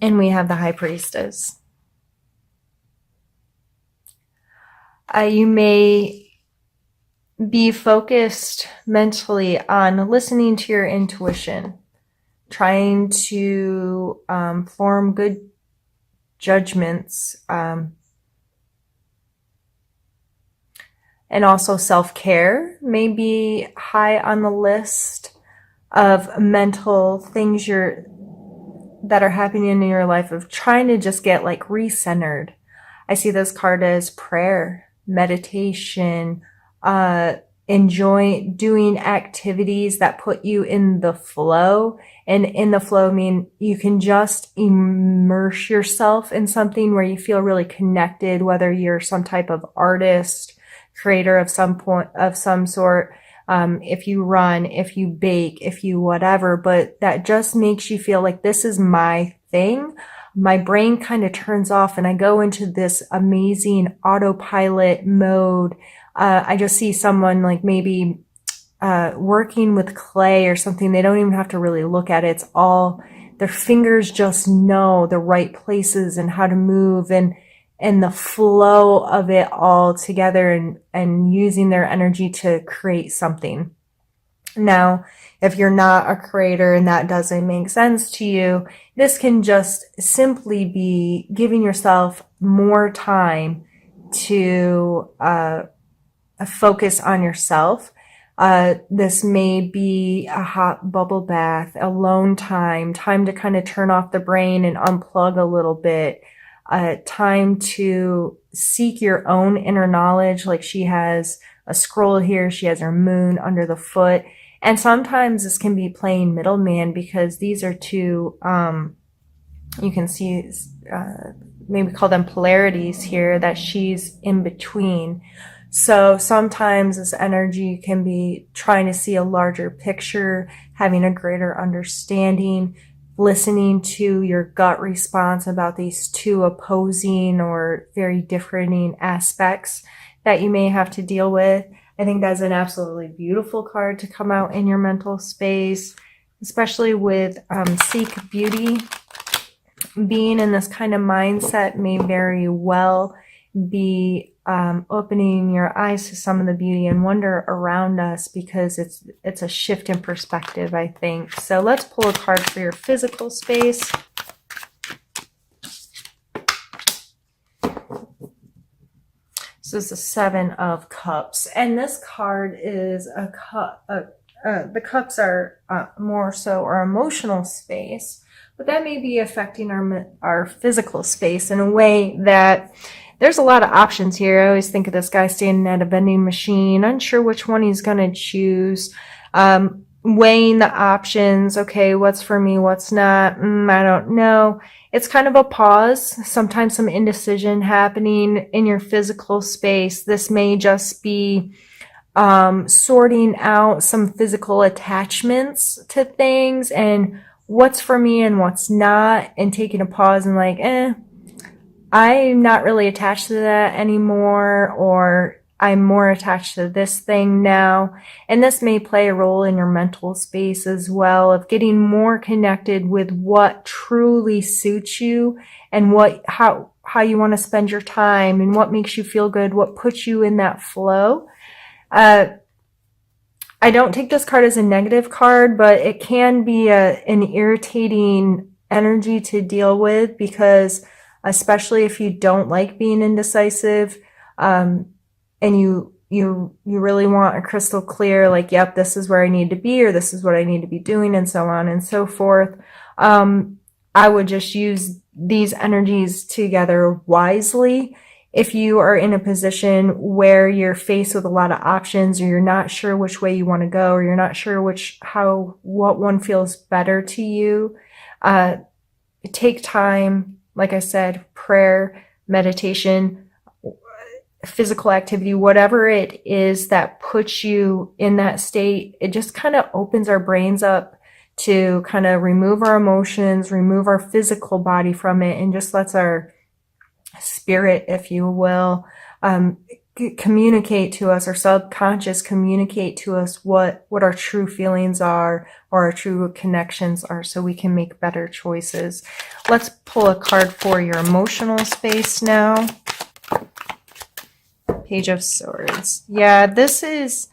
And we have the High Priestess. You may be focused mentally on listening to your intuition, trying to form good judgments, and also self-care may be high on the list of mental things that are happening in your life, of trying to just get like recentered. I see this card as prayer, meditation, enjoy doing activities that put you in the flow. And in the flow, I mean, you can just immerse yourself in something where you feel really connected, whether you're some type of artist, creator of some sort, if you run, if you bake, if you whatever, but that just makes you feel like this is my thing. My brain kind of turns off and I go into this amazing autopilot mode. I just see someone like maybe working with clay or something. They don't even have to really look at it. It's all, their fingers just know the right places and how to move, and the flow of it all together, and using their energy to create something. Now, if you're not a creator and that doesn't make sense to you, this can just simply be giving yourself more time to focus on yourself. This may be a hot bubble bath, alone time to kind of turn off the brain and unplug a little bit. Time to seek your own inner knowledge. Like she has a scroll here, she has her moon under the foot. And sometimes this can be playing middleman, because these are two, you can see, maybe call them polarities here, that she's in between. So sometimes this energy can be trying to see a larger picture, having a greater understanding, listening to your gut response about these two opposing or very differing aspects that you may have to deal with. I think that's an absolutely beautiful card to come out in your mental space, especially with seek beauty. Being in this kind of mindset may very well be opening your eyes to some of the beauty and wonder around us, because it's a shift in perspective, I think. So let's pull a card for your physical space. This is the Seven of Cups, and this card is a cup. The cups are more so our emotional space, but that may be affecting our physical space in a way that there's a lot of options here. I always think of this guy standing at a vending machine, unsure which one he's going to choose, weighing the options. Okay, what's for me, what's not? I don't know. It's kind of a pause, sometimes some indecision happening in your physical space. This may just be sorting out some physical attachments to things, and what's for me and what's not, and taking a pause and like, I'm not really attached to that anymore, or I'm more attached to this thing now. And this may play a role in your mental space as well, of getting more connected with what truly suits you, and how you want to spend your time, and what makes you feel good, what puts you in that flow. I don't take this card as a negative card, but it can be an irritating energy to deal with, because especially if you don't like being indecisive, and you really want a crystal clear, like, yep, this is where I need to be, or this is what I need to be doing, and so on and so forth. I would just use these energies together wisely. If you are in a position where you're faced with a lot of options, or you're not sure which way you want to go, or you're not sure what one feels better to you, take time. Like I said, prayer, meditation, physical activity, whatever it is that puts you in that state, it just kind of opens our brains up to kind of remove our emotions, remove our physical body from it, and just lets our spirit, if you will, communicate to us, our subconscious communicate to us what our true feelings are or our true connections are, so we can make better choices. Let's pull a card for your emotional space now. Page of Swords. Yeah, this is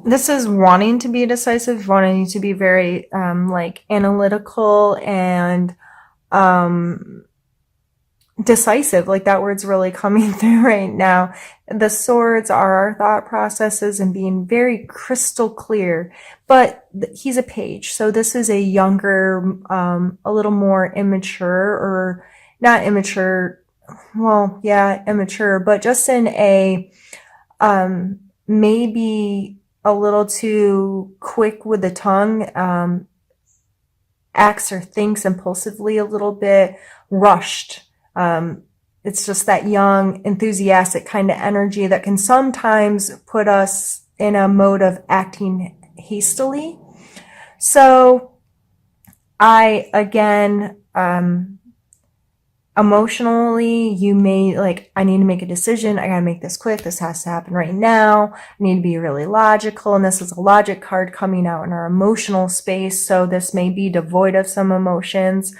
wanting to be decisive, wanting to be very like analytical and decisive. Like, that word's really coming through right now. The swords are our thought processes and being very crystal clear, but he's a page, so this is a younger, a little more immature, or not immature, well, yeah, immature, but just in a maybe a little too quick with the tongue, acts or thinks impulsively a little bit, rushed. It's just that young, enthusiastic kind of energy that can sometimes put us in a mode of acting hastily. So again, emotionally, you may like, I need to make a decision. I gotta make this quick. This has to happen right now. I need to be really logical. And this is a logic card coming out in our emotional space. So this may be devoid of some emotions.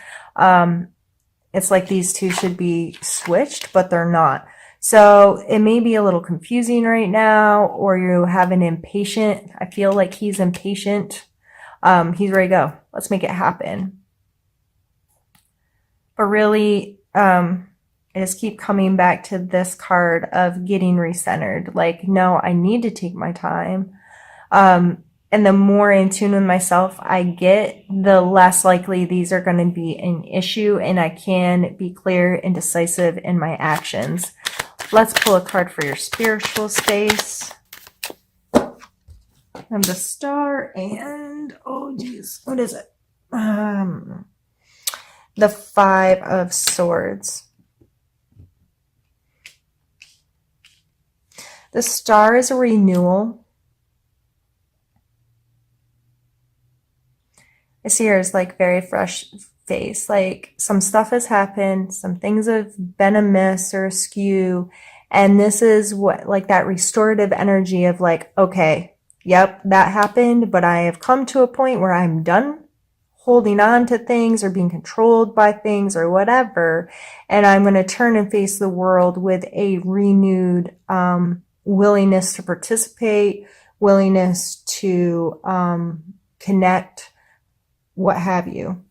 It's like these two should be switched, but they're not. So it may be a little confusing right now, or you have an impatient. I feel like he's impatient. He's ready to go. Let's make it happen. But really, I just keep coming back to this card of getting recentered. Like, no, I need to take my time. And the more in tune with myself I get, the less likely these are going to be an issue, and I can be clear and decisive in my actions. Let's pull a card for your spiritual space. I'm the Star, and oh geez, what is it? The Five of Swords. The Star is a renewal. I see her as like very fresh face. Like, some stuff has happened, some things have been amiss or askew, and this is what, like, that restorative energy of like, okay, yep, that happened, but I have come to a point where I'm done holding on to things or being controlled by things or whatever, and I'm going to turn and face the world with a renewed willingness to participate, willingness to connect, what have you.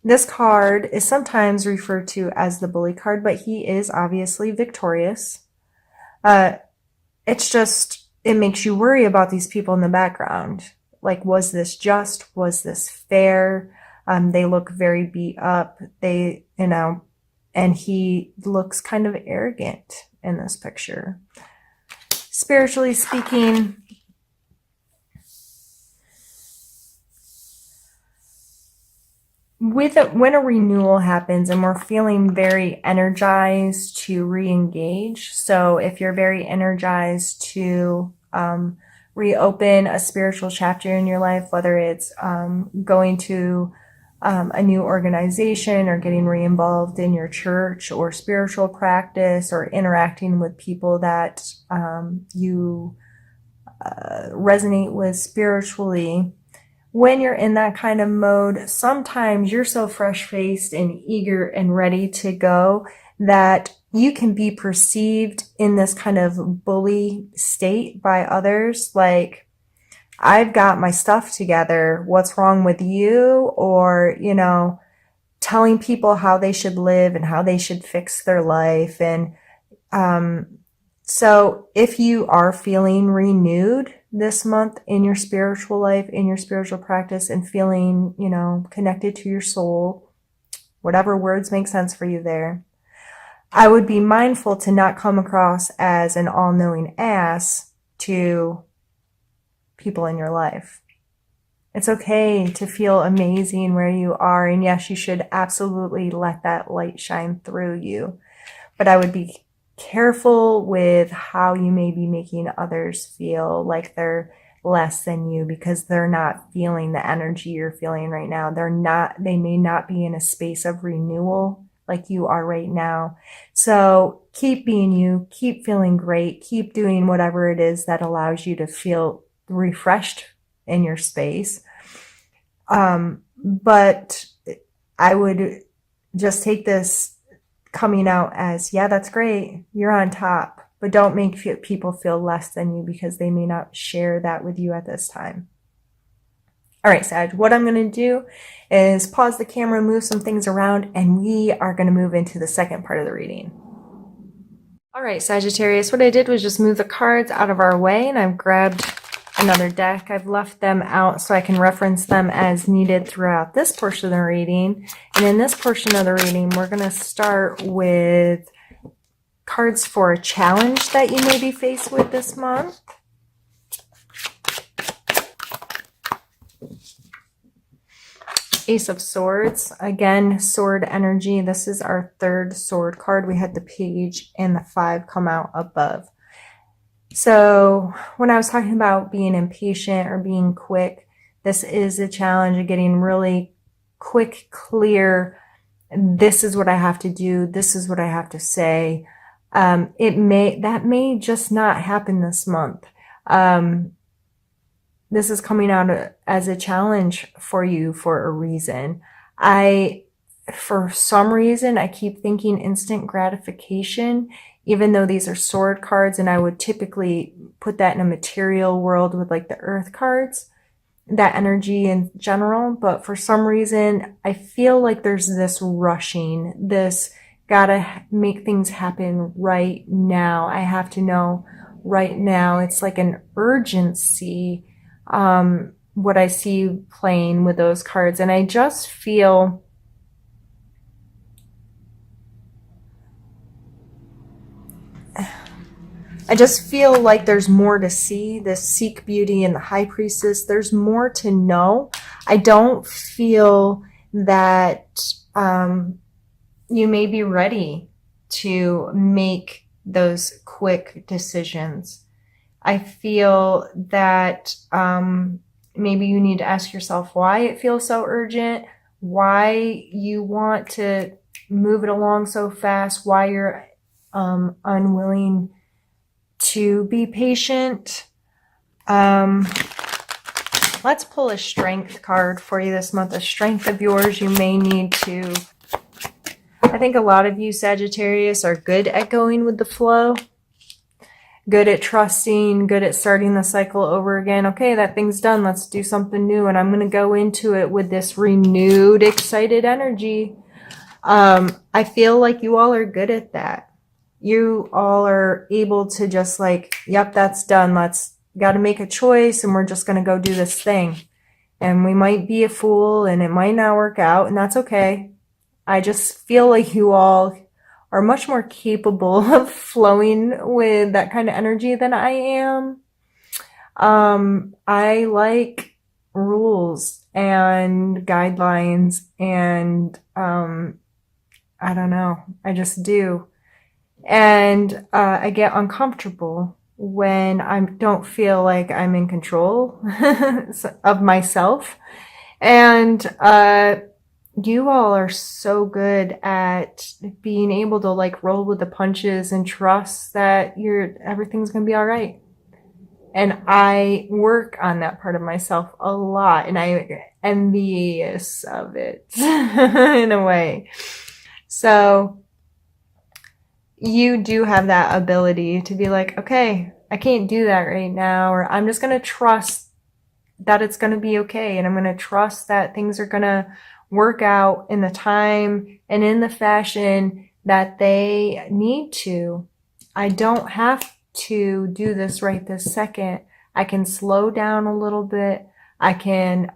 This card is sometimes referred to as the bully card, but he is obviously victorious. It's just, it makes you worry about these people in the background. Like, was this just? Was this fair? They look very beat up. They, and he looks kind of arrogant in this picture. Spiritually speaking, when a renewal happens and we're feeling very energized to re-engage, so if you're very energized to reopen a spiritual chapter in your life, whether it's going to a new organization or getting re-involved in your church or spiritual practice or interacting with people that you resonate with spiritually, when you're in that kind of mode, sometimes you're so fresh-faced and eager and ready to go that you can be perceived in this kind of bully state by others. Like, I've got my stuff together. What's wrong with you? Or, telling people how they should live and how they should fix their life. And so if you are feeling renewed this month in your spiritual life, in your spiritual practice, and feeling, connected to your soul, whatever words make sense for you there, I would be mindful to not come across as an all-knowing ass to people in your life. It's okay to feel amazing where you are, and yes, you should absolutely let that light shine through you. But I would be careful with how you may be making others feel like they're less than you because they're not feeling the energy you're feeling right now. They may not be in a space of renewal. like you are right now. So keep being you, keep feeling great, keep doing whatever it is that allows you to feel refreshed in your space. But I would just take this coming out as, yeah, that's great. You're on top, but don't make people feel less than you because they may not share that with you at this time. All right, Sag, what I'm going to do is pause the camera, move some things around, and we are going to move into the second part of the reading. All right, Sagittarius, what I did was just move the cards out of our way, and I've grabbed another deck. I've left them out so I can reference them as needed throughout this portion of the reading. And in this portion of the reading, we're going to start with cards for a challenge that you may be faced with this month. Ace of Swords, again, sword energy. This is our third sword card. We had the page and the 5 come out above. So when I was talking about being impatient or being quick, this is a challenge of getting really quick, clear. This is what I have to do. This is what I have to say. That may just not happen this month. This is coming out as a challenge for you for a reason. For some reason, I keep thinking instant gratification, even though these are sword cards, and I would typically put that in a material world with like the earth cards, that energy in general. But for some reason, I feel like there's this rushing, this gotta make things happen right now. I have to know right now. It's like an urgency. What I see playing with those cards. And I just feel like there's more to see. This Seek Beauty and the High Priestess, there's more to know. I don't feel that you may be ready to make those quick decisions. I feel that maybe you need to ask yourself why it feels so urgent, why you want to move it along so fast, why you're unwilling to be patient. Let's pull a strength card for you this month, a strength of yours you may need to. I think a lot of you Sagittarius are good at going with the flow. Good at trusting, good at starting the cycle over again. Okay, that thing's done. Let's do something new. And I'm going to go into it with this renewed, excited energy. I feel like you all are good at that. You all are able to just like, yep, that's done. Got to make a choice and we're just going to go do this thing. And we might be a fool and it might not work out, and that's okay. I just feel like you all are much more capable of flowing with that kind of energy than I am. I like rules and guidelines and, I don't know, I just do. And, I get uncomfortable when I don't feel like I'm in control of myself. And, you all are so good at being able to like roll with the punches and trust that everything's going to be all right. And I work on that part of myself a lot, and I'm envious of it in a way. So you do have that ability to be like, okay, I can't do that right now, or I'm just going to trust that it's going to be okay. And I'm going to trust that things are going to work out in the time and in the fashion that they need to. I don't have to do this right this second. I can slow down a little bit. I can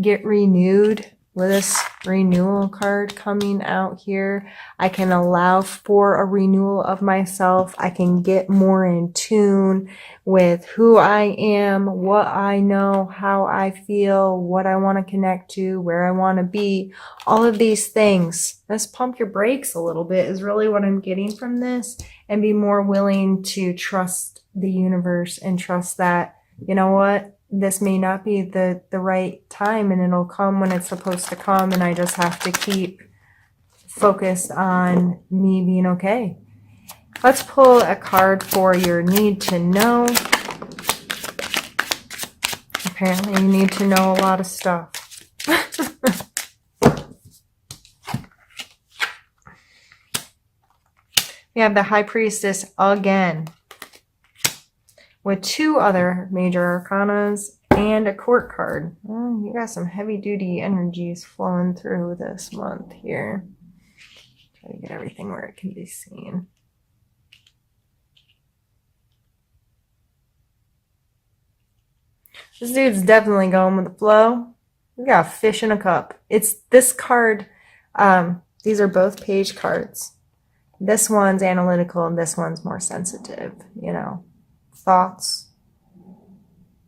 get renewed with this renewal card coming out here. I can allow for a renewal of myself. I can get more in tune with who I am, what I know, how I feel, what I want to connect to, where I want to be, all of these things. Let's pump your brakes a little bit is really what I'm getting from this, and be more willing to trust the universe and trust that, you know what? This may not be the right time, and it'll come when it's supposed to come, and I just have to keep focused on me being okay. Let's pull a card for your need to know. Apparently you need to know a lot of stuff. We have the High Priestess again, with 2 other major arcanas and a court card. Oh, you got some heavy duty energies flowing through this month here. Try to get everything where it can be seen. This dude's definitely going with the flow. We got a fish in a cup. It's this card. These are both page cards. This one's analytical and this one's more sensitive, you know, thoughts,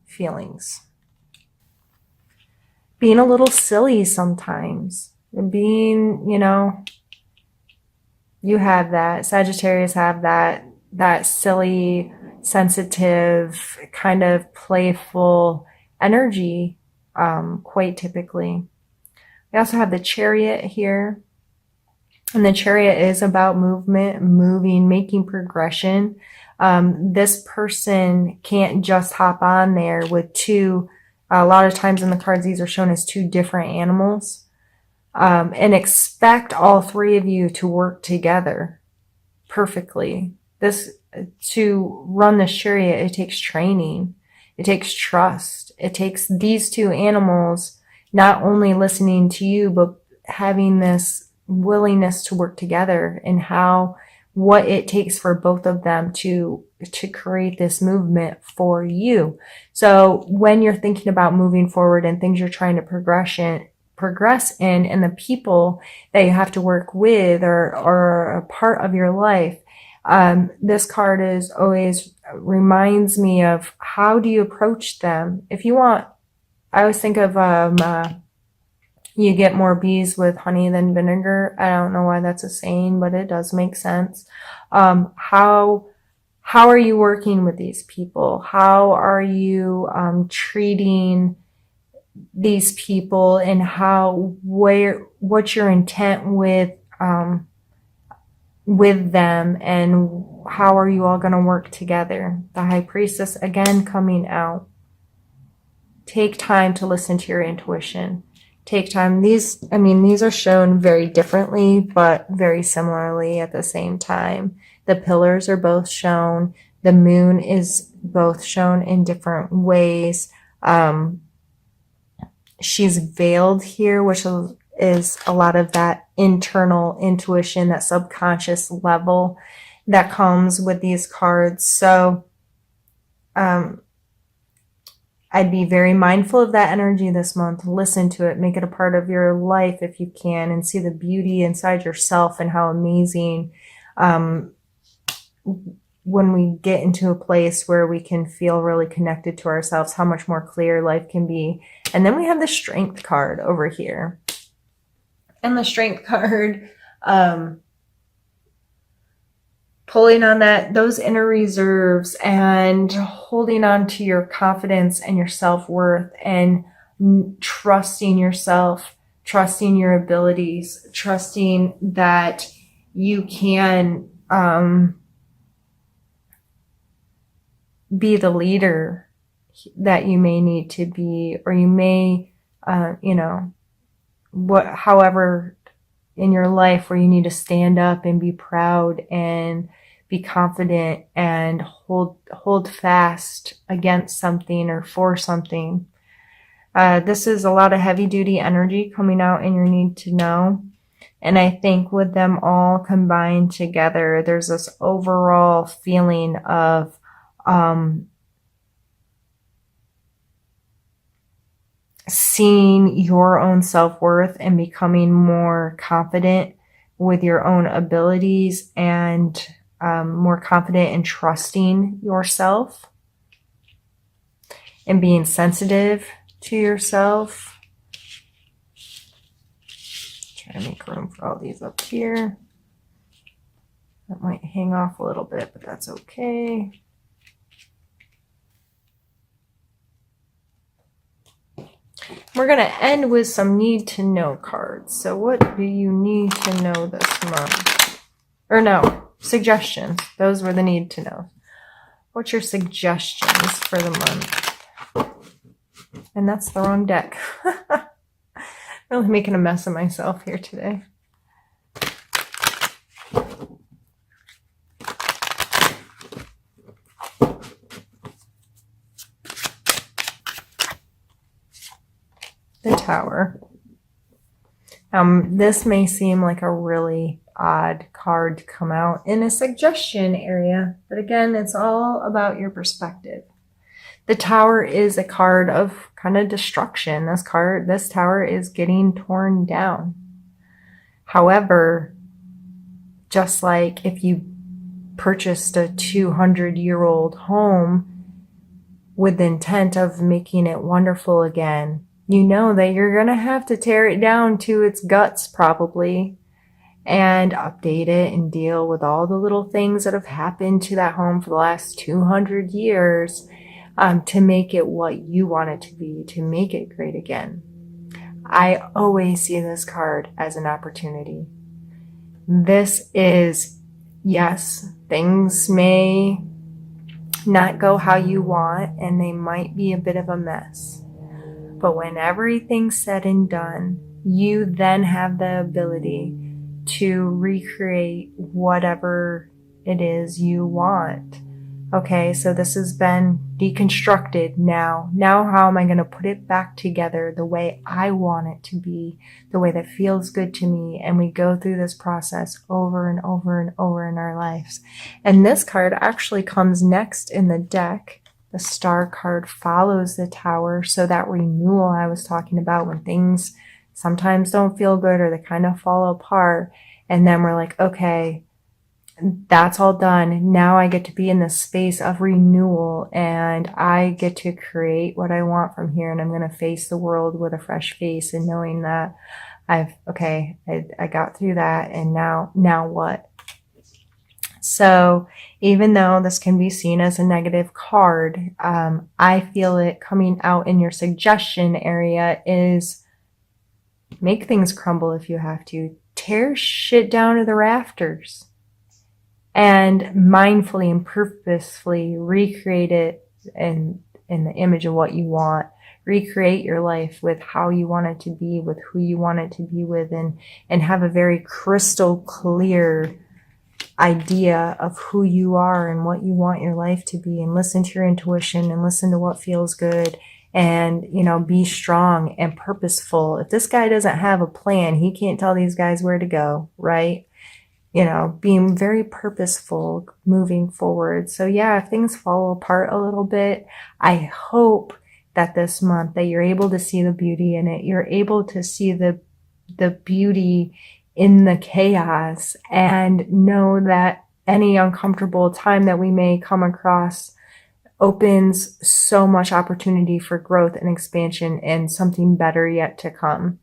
feelings. Being a little silly sometimes. Being, you know, you have that. Sagittarius have that silly, sensitive, kind of playful energy, quite typically. We also have the Chariot here. And the Chariot is about movement, moving, making progression. This person can't just hop on there with 2. A lot of times in the cards, these are shown as 2 different animals. And expect all 3 of you to work together perfectly. To run the Chariot, it takes training. It takes trust. It takes these 2 animals not only listening to you, but having this willingness to work together, and what it takes for both of them to create this movement for you. So when you're thinking about moving forward and things you're trying to progress in, and the people that you have to work with or a part of your life, this card is always reminds me of, how do you approach them? If you want, I always think of you get more bees with honey than vinegar. I don't know why that's a saying, but it does make sense. How are you working with these people? How are you treating these people, and what's your intent with them, and how are you all going to work together? The High Priestess again coming out. Take time to listen to your intuition. Take time. These are shown very differently, but very similarly at the same time. The pillars are both shown. The moon is both shown in different ways. She's veiled here, which is a lot of that internal intuition, that subconscious level that comes with these cards. So, I'd be very mindful of that energy this month. Listen to it. Make it a part of your life if you can, and see the beauty inside yourself and how amazing when we get into a place where we can feel really connected to ourselves, how much more clear life can be. And then we have the Strength card over here. And the Strength card, pulling on those inner reserves and holding on to your confidence and your self-worth, and trusting yourself, trusting your abilities, trusting that you can be the leader that you may need to be, or you may, however in your life where you need to stand up and be proud and be confident and hold fast against something or for something. This is a lot of heavy duty energy coming out in your need to know. And I think with them all combined together, there's this overall feeling of seeing your own self-worth and becoming more confident with your own abilities, and more confident in trusting yourself and being sensitive to yourself. Try to make room for all these up here. That might hang off a little bit, but that's okay. We're going to end with some need to know cards. So what do you need to know this month? Or no, suggestions. Those were the need to know. What's your suggestions for the month? And that's the wrong deck. Really making a mess of myself here today. The Tower. This may seem like a really odd card to come out in a suggestion area, but again, it's all about your perspective. The Tower is a card of kind of destruction. This tower is getting torn down. However, just like if you purchased a 200-year-old home with the intent of making it wonderful again, you know that you're going to have to tear it down to its guts probably and update it and deal with all the little things that have happened to that home for the last 200 years to make it what you want it to be, to make it great again. I always see this card as an opportunity. This is, yes, things may not go how you want and they might be a bit of a mess. But when everything's said and done, you then have the ability to recreate whatever it is you want. Okay, so this has been deconstructed now. Now how am I going to put it back together the way I want it to be, the way that feels good to me? And we go through this process over and over and over in our lives. And this card actually comes next in the deck. The Star card follows the Tower, so that renewal I was talking about when things sometimes don't feel good or they kind of fall apart. And then we're like, okay, that's all done. Now I get to be in this space of renewal and I get to create what I want from here. And I'm going to face the world with a fresh face and knowing that I got through that. And now what? So even though this can be seen as a negative card, I feel it coming out in your suggestion area is make things crumble if you have to. Tear shit down to the rafters and mindfully and purposefully recreate it in the image of what you want. Recreate your life with how you want it to be, with who you want it to be with, and have a very crystal clear idea of who you are and what you want your life to be, and listen to your intuition and listen to what feels good, and be strong and purposeful. If this guy doesn't have a plan, he can't tell these guys where to go, right? Being very purposeful moving forward. So yeah, if things fall apart a little bit, I hope that this month that you're able to see the beauty in it. You're able to see the beauty in the chaos and know that any uncomfortable time that we may come across opens so much opportunity for growth and expansion and something better yet to come.